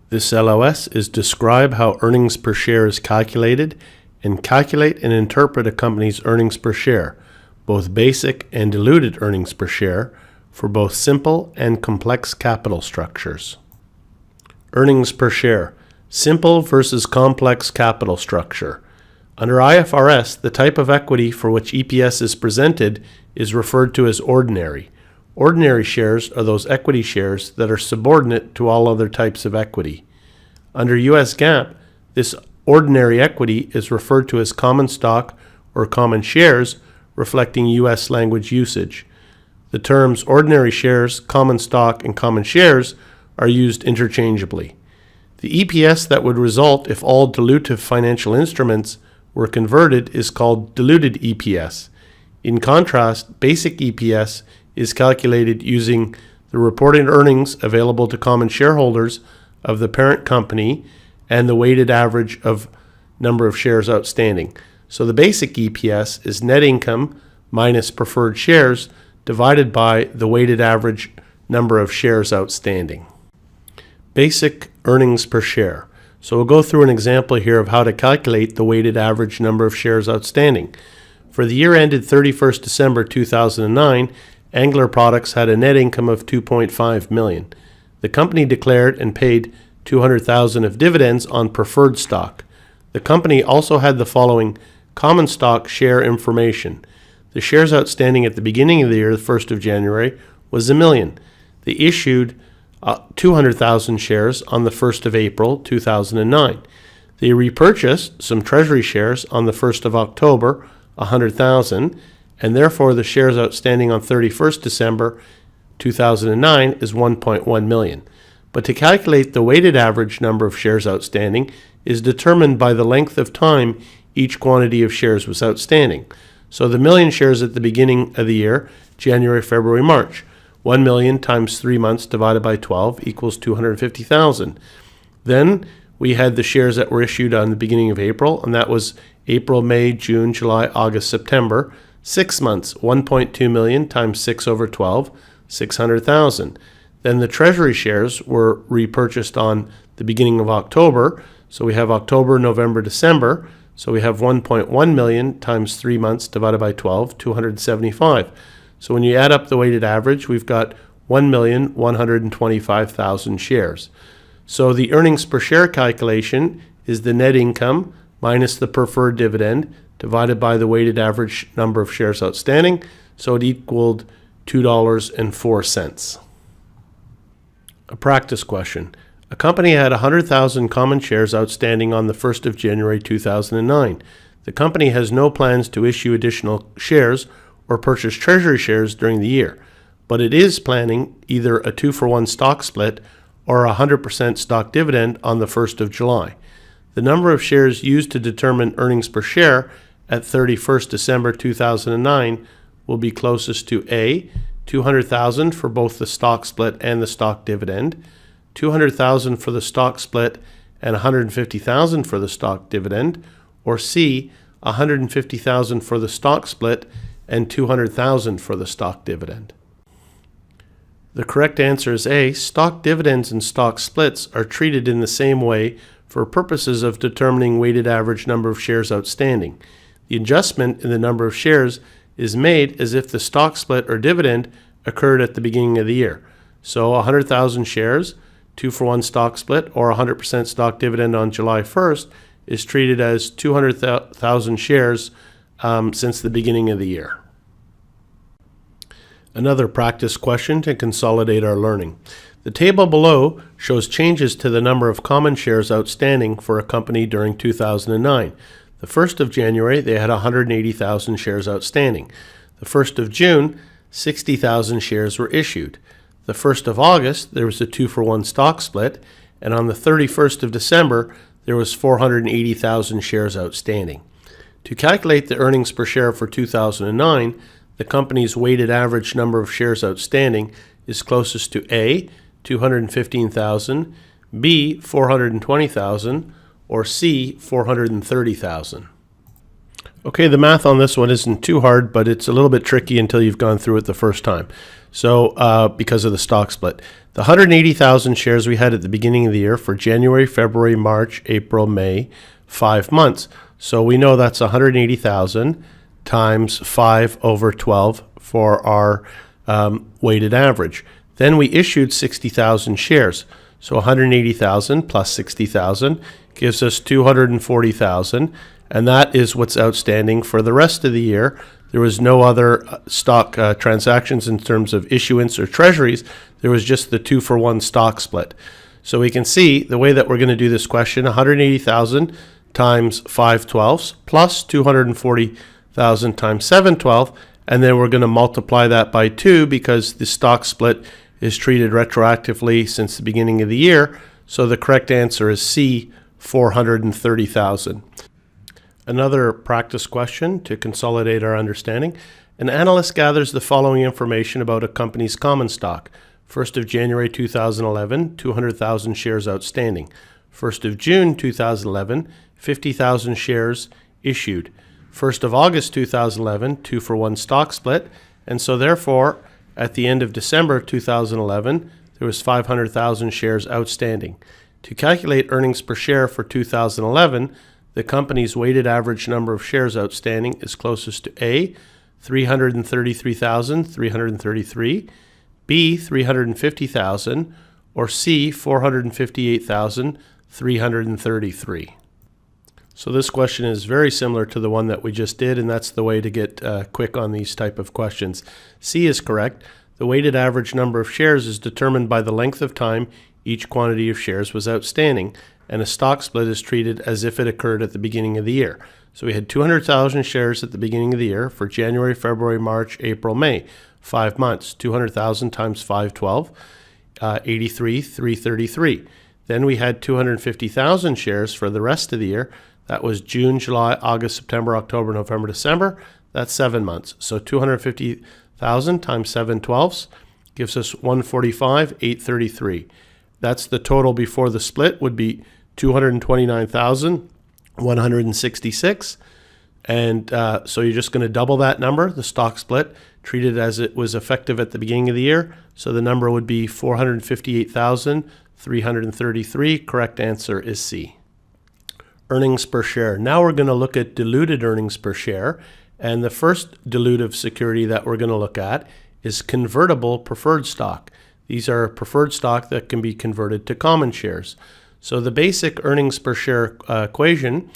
This LOS is describe how earnings per share is calculated and calculate and interpret a company's earnings per share, both basic and diluted earnings per share, for both simple and complex capital structures. Earnings per share, simple versus complex capital structure. Under IFRS, the type of equity for which EPS is presented is referred to as ordinary. Ordinary shares are those equity shares that are subordinate to all other types of equity. Under US GAAP, this ordinary equity is referred to as common stock or common shares, reflecting US language usage. The terms ordinary shares, common stock, and common shares are used interchangeably. The EPS that would result if all dilutive financial instruments were converted is called diluted EPS. In contrast, basic EPS is calculated using the reported earnings available to common shareholders of the parent company and the weighted average of number of shares outstanding. So the basic EPS is net income minus preferred shares divided by the weighted average number of shares outstanding. Basic earnings per share. So we'll go through an example here of how to calculate the weighted average number of shares outstanding. For the year ended 31st December 2009, Angler Products had a net income of $2.5 million. The company declared and paid $200,000 of dividends on preferred stock. The company also had the following common stock share information. The shares outstanding at the beginning of the year, the 1st of January, was 1 million. They issued 200,000 shares on the 1st of April 2009. They repurchased some treasury shares on the 1st of October, 100,000, and therefore the shares outstanding on 31st December 2009 is 1.1 million. But to calculate the weighted average number of shares outstanding is determined by the length of time each quantity of shares was outstanding. So the million shares at the beginning of the year, January, February, March, 1 million times 3 months divided by 12 equals 250,000. Then we had the shares that were issued on the beginning of April, and that was April, May, June, July, August, September. 6 months, 1.2 million times 6 over 12, 600,000. Then the treasury shares were repurchased on the beginning of October. So we have October, November, December. So we have 1.1 million times 3 months divided by 12, 275. So when you add up the weighted average, we've got 1,125,000 shares. So the earnings per share calculation is the net income minus the preferred dividend divided by the weighted average number of shares outstanding. So it equaled $2.04. A practice question. A company had 100,000 common shares outstanding on the 1st of January 2009. The company has no plans to issue additional shares or purchase treasury shares during the year, but it is planning either a 2-for-1 stock split or a 100% stock dividend on the 1st of July. The number of shares used to determine earnings per share at 31st December 2009 will be closest to A, 200,000 for both the stock split and the stock dividend, 200,000 for the stock split and 150,000 for the stock dividend, or C, 150,000 for the stock split and 200,000 for the stock dividend. The correct answer is A. Stock dividends and stock splits are treated in the same way for purposes of determining weighted average number of shares outstanding. The adjustment in the number of shares is made as if the stock split or dividend occurred at the beginning of the year. So 100,000 shares, 2-for-1 stock split, or 100% stock dividend on July 1st is treated as 200,000 shares since the beginning of the year. Another practice question to consolidate our learning. The table below shows changes to the number of common shares outstanding for a company during 2009. The 1st of January, they had 180,000 shares outstanding. The 1st of June, 60,000 shares were issued. The 1st of August, there was a 2-for-1 stock split, and on the 31st of December, there was 480,000 shares outstanding. To calculate the earnings per share for 2009, the company's weighted average number of shares outstanding is closest to A, 215,000, B, 420,000, or C, 430,000. Okay, the math on this one isn't too hard, but it's a little bit tricky until you've gone through it the first time. So because of the stock split. The 180,000 shares we had at the beginning of the year for January, February, March, April, May, 5 months. So we know that's 180,000 times 5 over 12 for our weighted average. Then we issued 60,000 shares. So 180,000 plus 60,000 gives us 240,000, and that is what's outstanding for the rest of the year. There was no other stock transactions in terms of issuance or treasuries. There was just the 2-for-1 stock split. So we can see the way that we're going to do this question, 180,000 times 5 twelfths plus 240,000 times 7 twelfths, and then we're going to multiply that by 2 because the stock split is treated retroactively since the beginning of the year. So the correct answer is C, 430,000. Another practice question to consolidate our understanding. An analyst gathers the following information about a company's common stock. 1st of January 2011, 200,000 shares outstanding. 1st of June 2011, 50,000 shares issued. 1st of August 2011, 2-for-1 stock split. And so therefore, at the end of December 2011, there was 500,000 shares outstanding. To calculate earnings per share for 2011, the company's weighted average number of shares outstanding is closest to A, 333,333, B, 350,000, or C, 458,333. So this question is very similar to the one that we just did, and that's the way to get quick on these type of questions. C is correct. The weighted average number of shares is determined by the length of time each quantity of shares was outstanding, and a stock split is treated as if it occurred at the beginning of the year. So we had 200,000 shares at the beginning of the year for January, February, March, April, May, 5 months. 200,000 times 512, 83,333. Then we had 250,000 shares for the rest of the year. That was June, July, August, September, October, November, December. That's 7 months. So 250,000 times 7 twelfths gives us 145,833. That's the total before the split would be 229,166. And so you're just going to double that number, the stock split, treat it as it was effective at the beginning of the year. So the number would be 458,333. Correct answer is C. Earnings per share. Now we're going to look at diluted earnings per share. And the first dilutive security that we're going to look at is convertible preferred stock. These are preferred stock that can be converted to common shares. So the basic earnings per share equation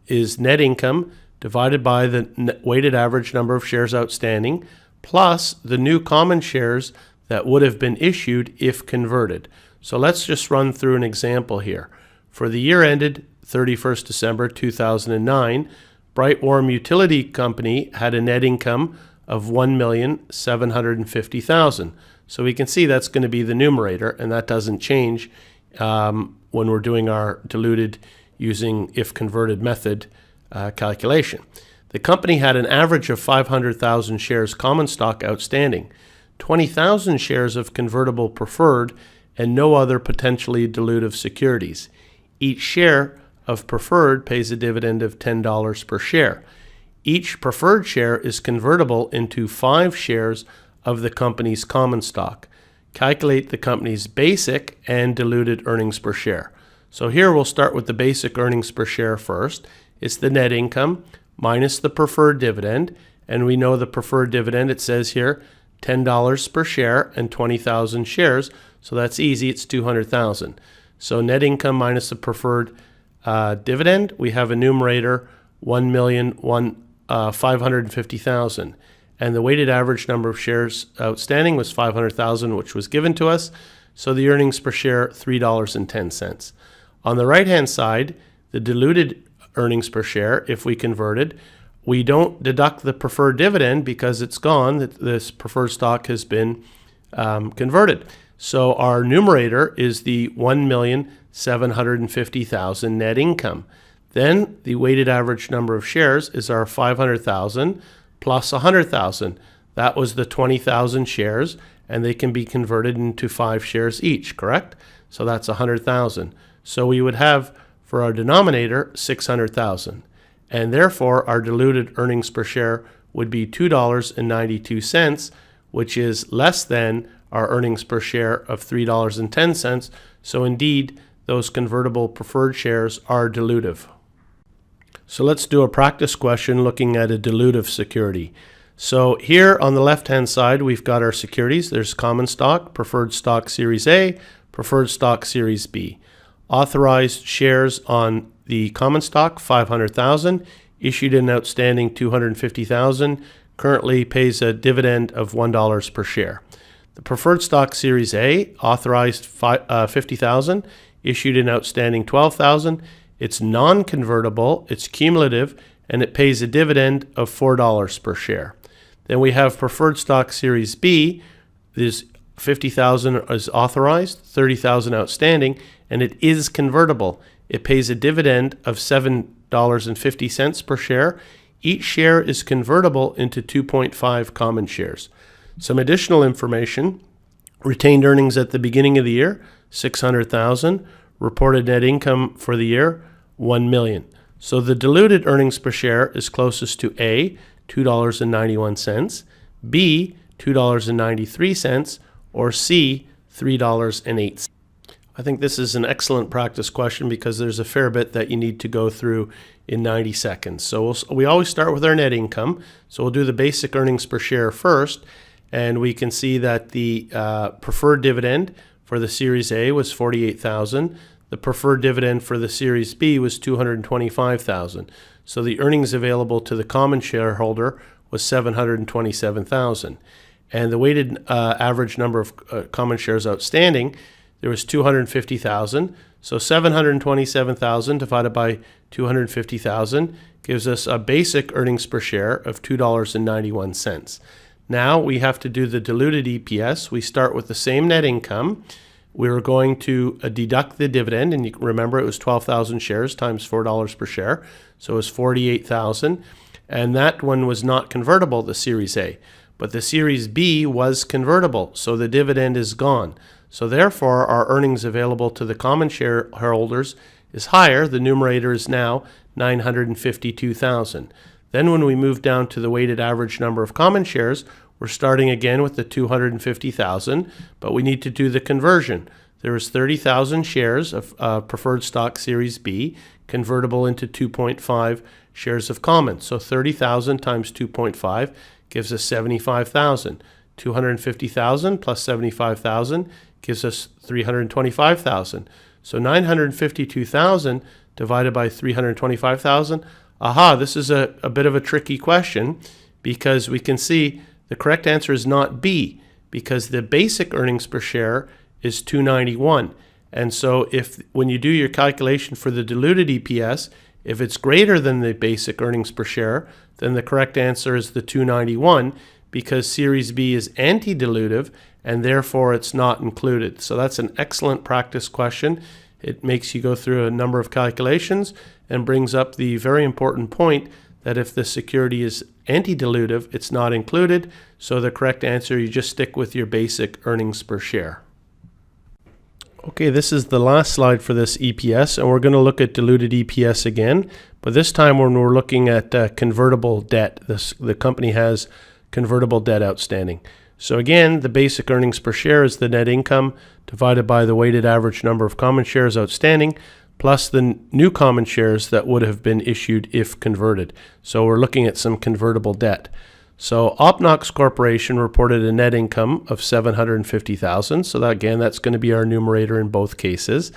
is net income divided by the weighted average number of shares outstanding plus the new common shares that would have been issued if converted. So let's just run through an example here. For the year ended 31st December 2009, Bright Warm Utility Company had a net income of $1,750,000. So we can see that's going to be the numerator, and that doesn't change when we're doing our diluted using if converted method calculation. The company had an average of 500,000 shares common stock outstanding, 20,000 shares of convertible preferred, and no other potentially dilutive securities. Each share of preferred pays a dividend of $10 per share. Each preferred share is convertible into 5 shares of the company's common stock. Calculate the company's basic and diluted earnings per share. So here we'll start with the basic earnings per share first. It's the net income minus the preferred dividend, and we know the preferred dividend, it says here, $10 per share and 20,000 shares, so that's easy, it's 200,000. So net income minus the preferred dividend, we have a numerator 1,550,000. And the weighted average number of shares outstanding was 500,000, which was given to us. So the earnings per share, $3.10. On the right-hand side, the diluted earnings per share, if we converted, we don't deduct the preferred dividend because it's gone. This preferred stock has been converted. So our numerator is the 1,750,000 net income. Then the weighted average number of shares is our 500,000 plus 100,000. That was the 20,000 shares, and they can be converted into 5 shares each, correct? So that's 100,000. So we would have for our denominator 600,000. And therefore our diluted earnings per share would be $2.92, which is less than our earnings per share of $3.10. So indeed, those convertible preferred shares are dilutive. So let's do a practice question looking at a dilutive security. So here on the left-hand side, we've got our securities. There's common stock, preferred stock Series A, preferred stock Series B. Authorized shares on the common stock, 500,000, issued and outstanding 250,000, currently pays a dividend of $1 per share. The preferred stock Series A, authorized 50,000, issued and outstanding 12,000. It's non-convertible, it's cumulative, and it pays a dividend of $4 per share. Then we have preferred stock Series B. There's 50,000 is authorized, 30,000 outstanding, and it is convertible. It pays a dividend of $7.50 per share. Each share is convertible into 2.5 common shares. Some additional information: retained earnings at the beginning of the year, 600,000. Reported net income for the year, 1 million. So the diluted earnings per share is closest to A, $2.91, B, $2.93, or C, $3.08. I think this is an excellent practice question because there's a fair bit that you need to go through in 90 seconds. So we always start with our net income. So we'll do the basic earnings per share first, and we can see that the preferred dividend for the Series A was 48,000. The preferred dividend for the Series B was 225,000. So the earnings available to the common shareholder was 727,000. And the weighted average number of common shares outstanding, there was 250,000. So 727,000 divided by 250,000 gives us a basic earnings per share of $2.91. Now we have to do the diluted EPS. We start with the same net income. We're going to deduct the dividend, and you remember it was 12,000 shares times $4 per share, so it was 48,000. And that one was not convertible, the Series A. But the Series B was convertible, so the dividend is gone. So therefore, our earnings available to the common shareholders is higher. The numerator is now 952,000. Then when we move down to the weighted average number of common shares, we're starting again with the 250,000, but we need to do the conversion. There is 30,000 shares of preferred stock Series B convertible into 2.5 shares of common. So 30,000 times 2.5 gives us 75,000. 250,000 plus 75,000 gives us 325,000. So 952,000 divided by 325,000. Aha, this is a bit of a tricky question because we can see the correct answer is not B, because the basic earnings per share is $2.91. And so when you do your calculation for the diluted EPS, if it's greater than the basic earnings per share, then the correct answer is the $2.91, because Series B is anti-dilutive and therefore it's not included. So that's an excellent practice question. It makes you go through a number of calculations and brings up the very important point that if the security is anti-dilutive, it's not included. So the correct answer, you just stick with your basic earnings per share. Okay, this is the last slide for this EPS, and we're going to look at diluted EPS again, but this time when we're looking at convertible debt. The company has convertible debt outstanding. So again, the basic earnings per share is the net income divided by the weighted average number of common shares outstanding plus the new common shares that would have been issued if converted. So we're looking at some convertible debt. So Opnox Corporation reported a net income of $750,000. So that's going to be our numerator in both cases.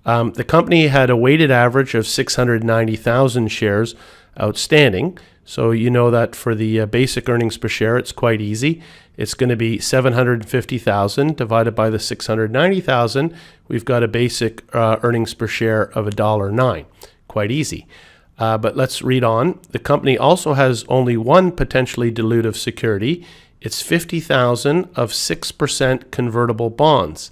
The company had a weighted average of 690,000 shares outstanding. So you know that for the basic earnings per share, it's quite easy. It's going to be 750,000 divided by the 690,000. We've got a basic earnings per share of $1.09. Quite easy. But let's read on. The company also has only one potentially dilutive security. It's 50,000 of 6% convertible bonds,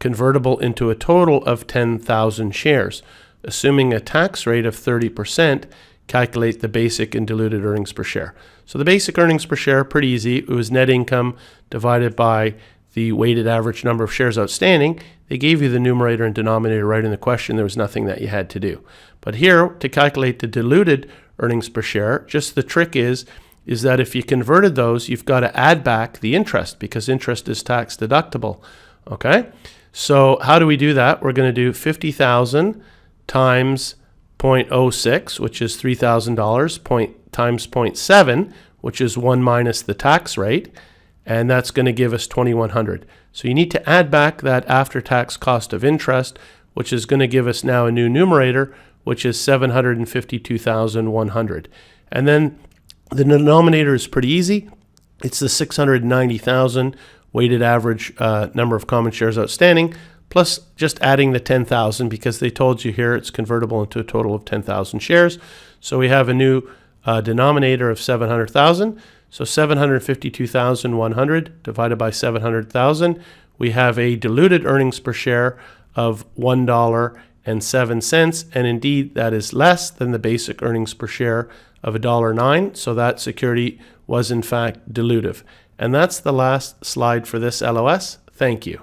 convertible into a total of 10,000 shares. Assuming a tax rate of 30%, calculate the basic and diluted earnings per share. So the basic earnings per share, pretty easy. It was net income divided by the weighted average number of shares outstanding. They gave you the numerator and denominator right in the question. There was nothing that you had to do. But here, to calculate the diluted earnings per share, just the trick is is that if you converted those, you've got to add back the interest because interest is tax deductible. Okay? So how do we do that? We're going to do 50,000 times 0.06, which is $3,000, times 0.7, which is 1 minus the tax rate, and that's going to give us 2,100. So you need to add back that after-tax cost of interest, which is going to give us now a new numerator, which is 752,100. And then the denominator is pretty easy. It's the 690,000 weighted average number of common shares outstanding, plus just adding the 10,000 because they told you here it's convertible into a total of 10,000 shares. So we have a new denominator of 700,000. So 752,100 divided by 700,000. We have a diluted earnings per share of $1.07, and indeed that is less than the basic earnings per share of $1.09. So that security was in fact dilutive. And that's the last slide for this LOS. Thank you.